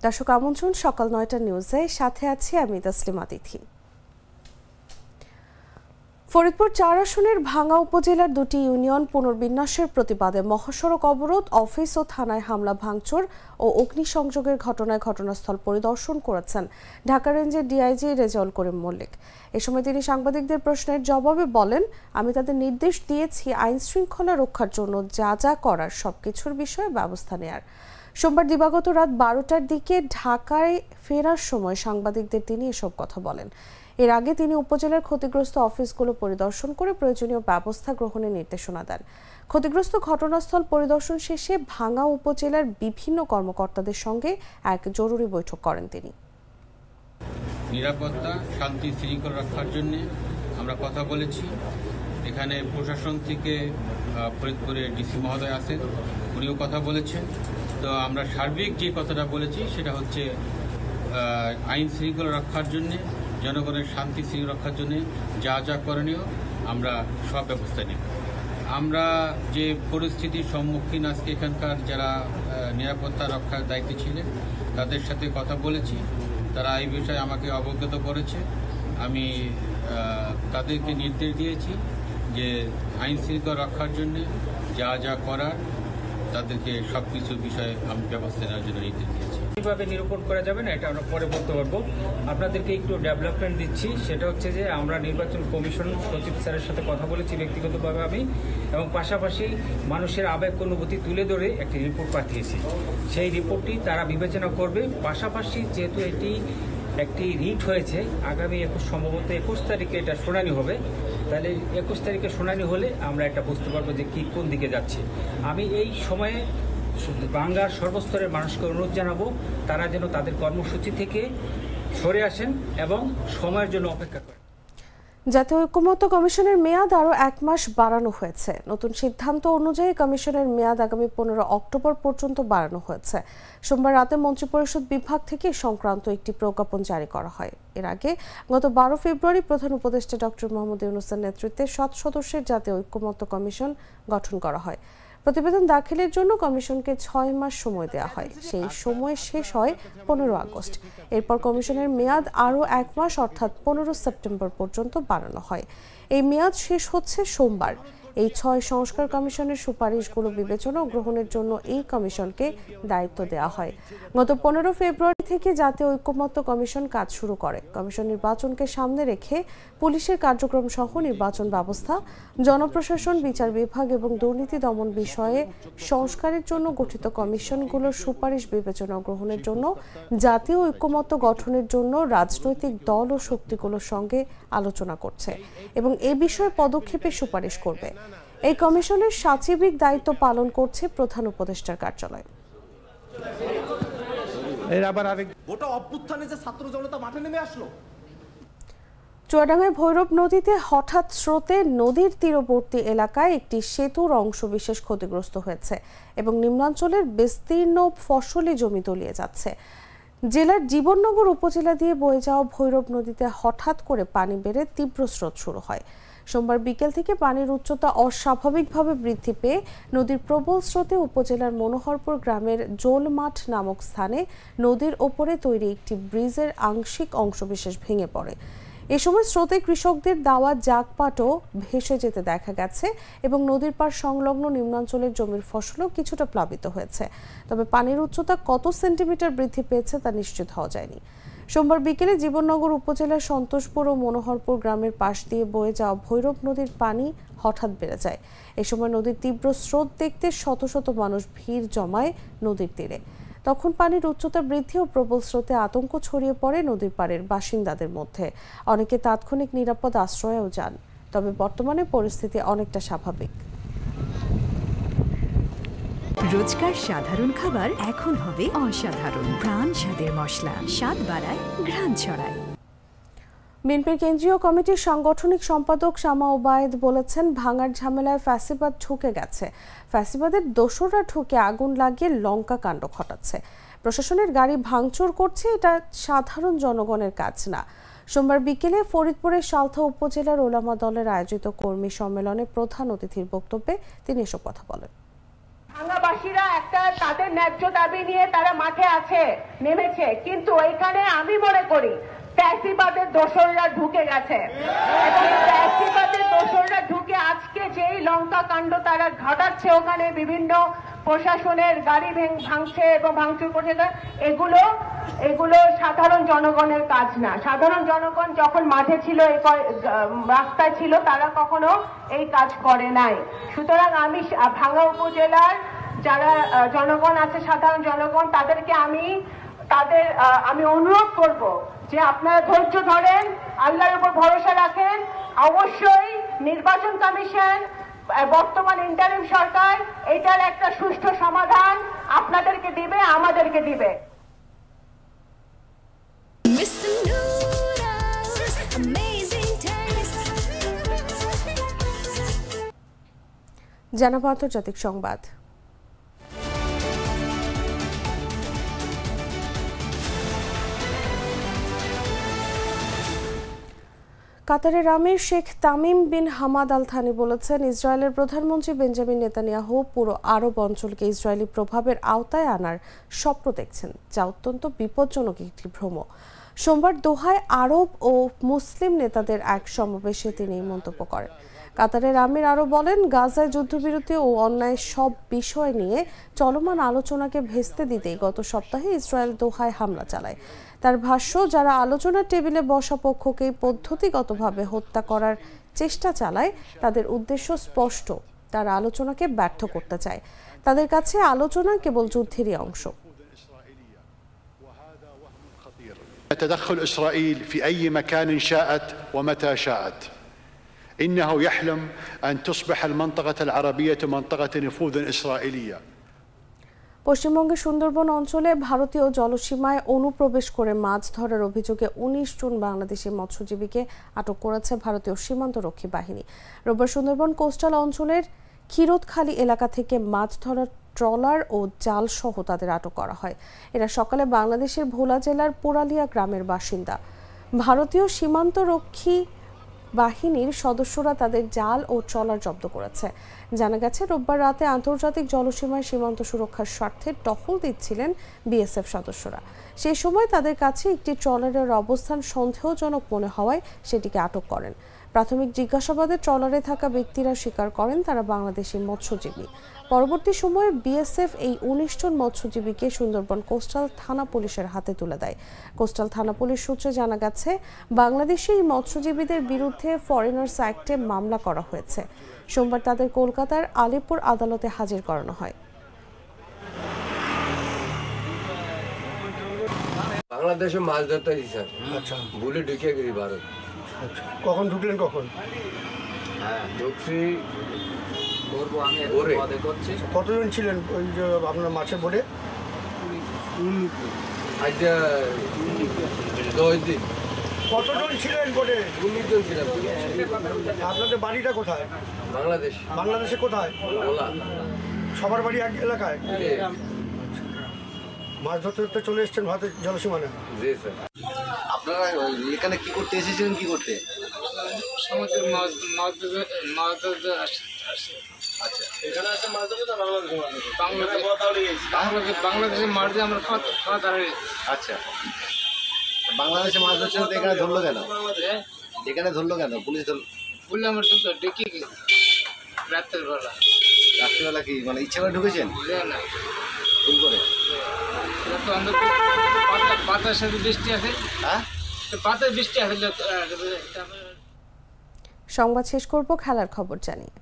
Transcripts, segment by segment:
দর্শক আমন্ত্রণ সকাল ৯টা নিউজে, সাথে আছি আমি তাসলিমা তিথি। ফরিদপুর ৪ আসনের ভাঙ্গা উপজেলার দুটি ইউনিয়ন পুনর্বিন্যাসের প্রতিবাদে মহাসড়ক অবরোধ, অফিস ও থানায় হামলা ভাঙচুর ও অগ্নিসংযোগের ঘটনায় ঘটনাস্থল পরিদর্শন করেছেন ঢাকা রেঞ্জের ডিআইজি রেজাউল করিম মল্লিক। এ সময় তিনি সাংবাদিকদের প্রশ্নের জবাবে বলেন, আমি তাদের নির্দেশ দিয়েছি আইন শৃঙ্খলা রক্ষার জন্য যা যা করার সবকিছুর বিষয়ে ব্যবস্থা নেয়ার। সোমবার দিবাগত রাত ১২টার দিকে ঢাকায় ফেরার সময় সাংবাদিকদের তিনি এসব কথা বলেন। এর আগে তিনি উপজেলার ক্ষতিগ্রস্ত অফিসগুলো পরিদর্শন করে প্রয়োজনীয় ব্যবস্থা গ্রহণের নির্দেশনা দেন। ক্ষতিগ্রস্ত ঘটনাস্থল পরিদর্শন শেষে ভাঙ্গা উপজেলার বিভিন্ন কর্মকর্তাদের সঙ্গে এক জরুরি বৈঠক করেন তিনি। নিরাপত্তা, শান্তি শৃঙ্খলা রক্ষার জন্য আমরা কথা বলেছি। এখানে প্রশাসন থেকে ফরিদপুরের ডিসি মহোদয় আছেন, উনিও কথা বলেছেন। তো আমরা সার্বিক যে কথাটা বলেছি সেটা হচ্ছে আইন শৃঙ্খলা রক্ষার জন্যে, জনগণের শান্তি শৃঙ্খলা রক্ষার জন্যে যা যা করণীয় আমরা সব ব্যবস্থা নিব। আমরা যে পরিস্থিতির সম্মুখীন আজকে এখানকার যারা নিরাপত্তা রক্ষার দায়িত্বে ছিলেন তাদের সাথে কথা বলেছি, তারা এই বিষয়ে আমাকে অবগত করেছে। আমি তাদেরকে নির্দেশ দিয়েছি যে আইন শৃঙ্খলা রক্ষার জন্যে যা যা করার তাদেরকে সব কিছু বিষয়ে আমি ব্যবস্থা নেওয়ার জন্য নির্দেশ দিয়েছি। কীভাবে নিরূপণ করা যাবে না এটা আমরা পরে বলতে পারবো। আপনাদেরকে একটু ডেভেলপমেন্ট দিচ্ছি, সেটা হচ্ছে যে আমরা নির্বাচন কমিশন সচিব স্যারের সাথে কথা বলেছি ব্যক্তিগতভাবে আমি, এবং পাশাপাশি মানুষের আবেগ অনুভূতি তুলে ধরে একটি রিপোর্ট পাঠিয়েছি। সেই রিপোর্টটি তারা বিবেচনা করবে। পাশাপাশি যেহেতু এটি একটি রিট হয়েছে, আগামী সম্ভবত ২১ তারিখে এটা শুনানি হবে, তাহলে ২১ তারিখে শুনানি হলে আমরা এটা বুঝতে পারবো যে কি কোন দিকে যাচ্ছে। আমি এই সময়ে বাংলার সর্বস্তরের মানুষকে অনুরোধ জানাবো তারা যেন তাদের কর্মসূচি থেকে সরে আসেন এবং সময়ের জন্য অপেক্ষা করেন। জাতীয় ঐক্যমত্য কমিশনের মেয়াদ আরও ১ মাস বাড়ানো হয়েছে। নতুন সিদ্ধান্ত অনুযায়ী কমিশনের মেয়াদ আগামী ১৫ অক্টোবর পর্যন্ত বাড়ানো হয়েছে। সোমবার রাতে মন্ত্রিপরিষদ বিভাগ থেকে সংক্রান্ত একটি প্রজ্ঞাপন জারি করা হয়। এর আগে গত ১২ ফেব্রুয়ারি প্রধান উপদেষ্টা ডক্টর মোহাম্মদ ইউনূসের নেতৃত্বে ৭ সদস্যের জাতীয় ঐক্যমত্য কমিশন গঠন করা হয়। প্রতিবেদন দাখিলের জন্য কমিশনকে ৬ মাস সময় দেওয়া হয়। সেই সময় শেষ হয় ১৫ আগস্ট। এরপর কমিশনের মেয়াদ আরও ১ মাস অর্থাৎ ১৫ সেপ্টেম্বর পর্যন্ত বাড়ানো হয়। এই মেয়াদ শেষ হচ্ছে সোমবার। এই ৬ সংস্কার কমিশনের সুপারিশগুলো বিবেচনা ও গ্রহণের জন্য এই কমিশনকে দায়িত্ব দেওয়া হয়। গত ১৫ ফেব্রুয়ারি থেকে জাতীয় ঐক্যমত্য কমিশন কাজ শুরু করে। কমিশন নির্বাচনকে সামনে রেখে পুলিশের কার্যক্রম সহ নির্বাচন ব্যবস্থা, জনপ্রশাসন, বিচার বিভাগ এবং দুর্নীতি দমন বিষয়ে সংস্কারের জন্য গঠিত কমিশনগুলোর সুপারিশ বিবেচনা ও গ্রহণের জন্য জাতীয় ঐক্যমত্য গঠনের জন্য রাজনৈতিক দল ও শক্তিগুলোর সঙ্গে আলোচনা করছে এবং এ বিষয়ে পদক্ষেপের সুপারিশ করবে। এই কমিশনের সাচিবিক দায়িত্ব পালন করছে প্রধান উপদেষ্টার কার্যালয়। চুয়াডাঙ্গায় ভৈরব নদীতে হঠাৎ স্রোতে নদীর তীরবর্তী এলাকায় একটি সেতুর অংশবিশেষ ক্ষতিগ্রস্ত হয়েছে এবং নিম্নাঞ্চলের বিস্তীর্ণ ফসলি জমি তলিয়ে যাচ্ছে। জেলার জীবননগর উপজেলা দিয়ে বয়ে যাওয়া ভৈরব নদীতে হঠাৎ করে পানি বেড়ে তীব্র স্রোত শুরু হয়। সোমবার বিকেল থেকে পানির উচ্চতা অস্বাভাবিকভাবে বৃদ্ধি পেয়ে নদীর প্রবল স্রোতে উপজেলার মনোহরপুর গ্রামের জোলমাঠ নামক স্থানে নদীর ওপরে তৈরি একটি ব্রিজের আংশিক অংশবিশেষ ভেঙে পড়ে। এ সময় স্রোতে কৃষকদের দেওয়া জাগপাটও ভেসে যেতে দেখা গেছে এবং নদীর পাড় সংলগ্ন নিম্নাঞ্চলের জমির ফসলও কিছুটা প্লাবিত হয়েছে। তবে পানির উচ্চতা কত সেন্টিমিটার বৃদ্ধি পেয়েছে তা নিশ্চিত হওয়া যায়নি। সোমবার বিকেলে জীবননগর উপজেলার সন্তোষপুর ও মনোহরপুর গ্রামের পাশ দিয়ে বয়ে যাওয়া ভৈরব নদীর পানি হঠাৎ বেড়ে যায়। এ সময় নদীর তীব্র স্রোত দেখতে শত শত মানুষ ভিড় জমায় নদীর তীরে। তখন পানির উচ্চতা বৃদ্ধি ও প্রবল স্রোতে আতঙ্ক ছড়িয়ে পড়ে নদীর পাড়ের বাসিন্দাদের মধ্যে। অনেকে তাৎক্ষণিক নিরাপদ আশ্রয়েও যান। তবে বর্তমানে পরিস্থিতি অনেকটা স্বাভাবিক। রোজকার সাধারণ খাবার এখন হবে অসাধারণ। প্রাণ স্বাদের মশলা, স্বাদ বাড়ায়, ঘ্রাণ ছড়ায়। বিএনপির কেন্দ্রীয় কমিটির সাংগঠনিক সম্পাদক শামা ওবায়েদ বলেছেন, ভাঙার ঝামেলায় ফ্যাসিবাদ ঢুকে গেছে। ফ্যাসিবাদের দোসররা ঢুকে আগুন লাগিয়ে লঙ্কা কাণ্ড ঘটাচ্ছে। প্রশাসনের গাড়ি ভাঙচুর করছে, এটা সাধারণ জনগণের কাজ না। সোমবার বিকেলে ফরিদপুরের সালথা উপজেলার ওলামা দলের আয়োজিত কর্মী সম্মেলনে প্রধান অতিথির বক্তব্যে তিনি এসব কথা বলেন। ভাঙ্গাবাসীরা একটা তাদের ন্যায্য দাবি নিয়ে তারা মাঠে নেমেছে, কিন্তু এখানে আমি মনে করি ফ্যাসিবাদের দোসররা ঢুকে গেছে এবং ফ্যাসিবাদের দোসররা ঢুকে আজকে যেই লঙ্কা কাণ্ড তারা ঘটাচ্ছে, ওখানে বিভিন্ন প্রশাসনের গাড়ি ভাঙছে এবং ভাঙচুর করছে, এগুলো সাধারণ জনগণের কাজ না। সাধারণ জনগণ যখন মাঠে ছিল, রাস্তায় ছিল, তারা কখনো এই কাজ করে নাই। সুতরাং আমি ভাঙ্গা উপজেলার যারা জনগণ আছে, সাধারণ জনগণ, তাদেরকে আমি অনুরোধ করব যে আপনারা ধৈর্য ধরেন, আল্লাহর উপর ভরসা রাখেন। অবশ্যই নির্বাচন কমিশন, বর্তমান ইন্টারিম সরকার এটার একটা সুষ্ঠু সমাধান আপনাদেরকে দিবে, আমাদেরকে দিবে। জানাবো আন্তর্জাতিক সংবাদ। কাতারের emir Sheikh Tamim bin Hamad Al Thani বলেছেন, ইসরায়েলের প্রধানমন্ত্রী বেঞ্জামিন নেতানিয়াহু পুরো আরব অঞ্চলকে ইসরায়েলি প্রভাবের আওতায় আনার স্বপ্ন দেখছেন, যা অত্যন্ত বিপজ্জনক একটি ভ্রম। সোমবার দোহায় আরব ও মুসলিম নেতাদের এক সমাবেশে তিনি এই মন্তব্য করেন। কাতারের আমির আরও বলেন, গাজায় যুদ্ধবিরতি ও অন্যায় সব বিষয় নিয়ে চলমান আলোচনাকে ভেস্তে দিতেই গত সপ্তাহে ইসরায়েল দোহায় হামলা চালায়। তার ভাষ্য, যারা আলোচনার টেবিলে বসা পক্ষকে পদ্ধতিগতভাবে হত্যা করার চেষ্টা চালায়, তাদের উদ্দেশ্য স্পষ্ট, তারা আলোচনাকে ব্যর্থ করতে চায়। তাদের কাছে আলোচনা কেবল যুদ্ধেরই অংশ। تدخل إسرائيل في أي مكان شاءت ومتى شاءت. إنه يحلم أن تصبح المنطقة العربية منطقة نفوذ إسرائيلية. পশ্চিমবঙ্গের সুন্দরবন অঞ্চলে ভারতীয় জলসীমায় অনুপ্রবেশ করে মাছ ধরার অভিযোগে 19 জন বাংলাদেশি মৎস্যজীবীকে আটক করেছে ভারতীয় সীমান্তরক্ষী বাহিনী। রোববার সুন্দরবন কোস্টাল অঞ্চলের ক্ষীরোদখালী এলাকা থেকে মাছ ধরার ট্রলার ও জাল সহ তাদের আটক করা হয়। এরা সকালে বাংলাদেশের ভোলা জেলার পোড়ালিয়া গ্রামের বাসিন্দা। ভারতীয় সীমান্তরক্ষী বাহিনীর সদস্যরা তাদের জাল ও ট্রলার জব্দ করেছে। জানা গেছে, রোববার রাতে আন্তর্জাতিক জলসীমায় সীমান্ত সুরক্ষার স্বার্থে টহল দিচ্ছিলেন বিএসএফ সদস্যরা। সেই সময় তাদের কাছে একটি ট্রলারের অবস্থান সন্দেহজনক মনে হওয়ায় সেটিকে আটক করেন। প্রাথমিক জিজ্ঞাসাবাদে ট্রলারে থাকা ব্যক্তিরা স্বীকার করেন তারা বাংলাদেশি মৎস্যজীবী। পরবর্তী সময়ে বিএসএফ এই 19 জন মৎস্যজীবীকে সুন্দরবন কোস্টাল থানা পুলিশের হাতে তুলে দেয়। কোস্টাল থানা পুলিশ সূত্রে জানা গেছে, বাংলাদেশি এই মৎস্যজীবীদের বিরুদ্ধে ফরেনার্স অ্যাক্টে মামলা করা হয়েছে। সোমবার তাদের কলকাতার আলিপুর আদালতে হাজির করানো হয়। বাংলাদেশে মাছ ধরতে স্যার, আচ্ছা, ভুলে ঢুকে গেছি ভারত। আচ্ছা, কখন ঢুকলেন? কখন? হ্যাঁ, ঢুকছি। কতজন ছিলেন ওই যে আপনার মাছের বোটে? আজ 10 দিন। কতজন ছিলেন বোটে? 19 জন ছিলাম। আপনাদের বাড়িটা কোথায়? বাংলাদেশ। বাংলাদেশে কোথায়? ভোলা। সবার বাড়ি এক এলাকায়? মাছ ধরতে ধরতে চলে এসছেন ভারতের জলসীমানে? জি স্যার। আপনারা এখানে কি করতে এসেছিলেন? কি করতে? সমুদ্রের মাছ ধরতে আসছে। আচ্ছা, এখানে আসে মাছ ধরতে না বাংলাদেশের মাছ দিয়ে আমরা খাওয়া দাঁড়িয়ে। আচ্ছা, বাংলাদেশে মাছ ধরছেন তো এখানে ধরলো কেন? এখানে ধরলো কেন? পুলিশ বললে আমার তো ডেকে গেছে রাত্রেবেলা। রাত্রিবেলা কি মানে ইচ্ছে করে ঢুকেছেন? না, ভুল করে? পাতার সাথে বৃষ্টি আছে। হ্যাঁ, পাতার বৃষ্টি আছে। সংবাদ শেষ করব খেলার খবর জানিয়ে।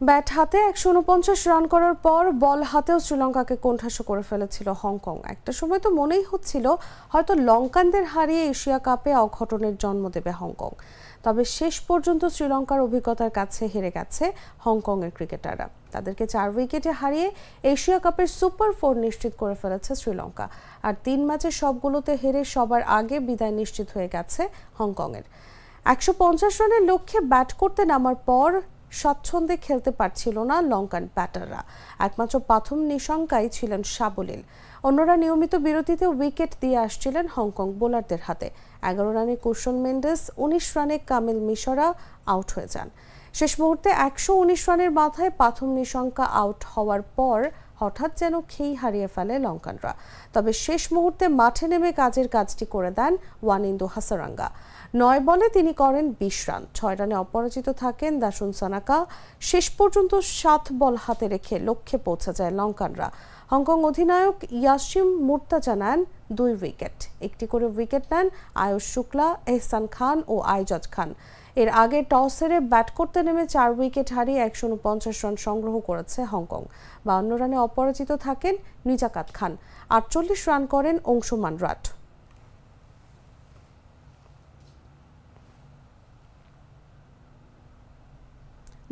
ব্যাট হাতে 149 রান করার পর বল হাতেও শ্রীলঙ্কাকে কোণঠাসা করে ফেলেছিল হংকং। একটা সময় তো মনেই হচ্ছিল হয়তো লঙ্কানদের হারিয়ে এশিয়া কাপে অঘটনের জন্ম দেবে হংকং। তবে শেষ পর্যন্ত শ্রীলঙ্কার অভিজ্ঞতার কাছে হেরে গেছে হংকংয়ের ক্রিকেটাররা। তাদেরকে 4 উইকেটে হারিয়ে এশিয়া কাপের সুপার 4 নিশ্চিত করে ফেলেছে শ্রীলঙ্কা। আর 3 ম্যাচের সবগুলোতে হেরে সবার আগে বিদায় নিশ্চিত হয়ে গেছে হংকংয়ের। 150 রানের লক্ষ্যে ব্যাট করতে নামার পর স্বচ্ছন্দে খেলতে পারছিল না লঙ্কান ব্যাটাররা। একমাত্র প্রথম নিশঙ্কাই ছিলেন সাবলীল। অন্যরা নিয়মিত বিরতিতে উইকেট দিয়ে আসছিলেন হংকং বোলারদের হাতে। 11 রানে কুশল মেন্ডেস, 19 রানে কামিল মিশরা আউট হয়ে যান। শেষ মুহূর্তে 119 রানের মাথায় প্রথম নিশঙ্কা আউট হওয়ার পর হঠাৎ যেন খেই হারিয়ে ফেলে লঙ্কানরা। তবে শেষ মুহূর্তে মাঠে নেমে কাজটি করে দেন ওয়ানিন্দু হাসারাঙ্গা। 9 বলে তিনি করেন 20 রান। 6 রানে অপরাজিত থাকেন দাসুন সানাকা। শেষ পর্যন্ত 7 বল হাতে রেখে লক্ষ্যে পৌঁছে যায় লঙ্কানরা। হংকং অধিনায়ক ইয়াসিম মুর্তাজা নেন 2 উইকেট। একটি করে উইকেট নেন আয়ুষ শুক্লা, এহসান খান ও আইজাজ খান। এর আগে টস হেরে ব্যাট করতে নেমে 4 উইকেট হারিয়ে 149 রান সংগ্রহ করেছে হংকং। 52 রানে অপরাজিত থাকেন নিজাকাত খান। 48 রান করেন অংশুমান রাট।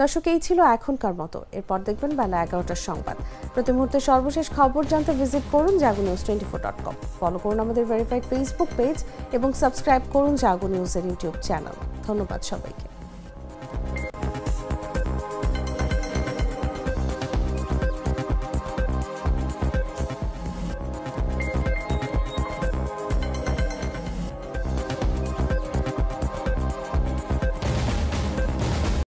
দর্শক, এই ছিল এখনকার মতো। এরপর দেখবেন বেলা 11টার সংবাদ। প্রতি মুহূর্তে সর্বশেষ খবর জানতে ভিজিট করুন jagonews24.com। ফলো করুন আমাদের ভেরিফাইড ফেসবুক পেজ এবং সাবস্ক্রাইব করুন জাগো নিউজের ইউটিউব চ্যানেল। ধন্যবাদ সবাইকে।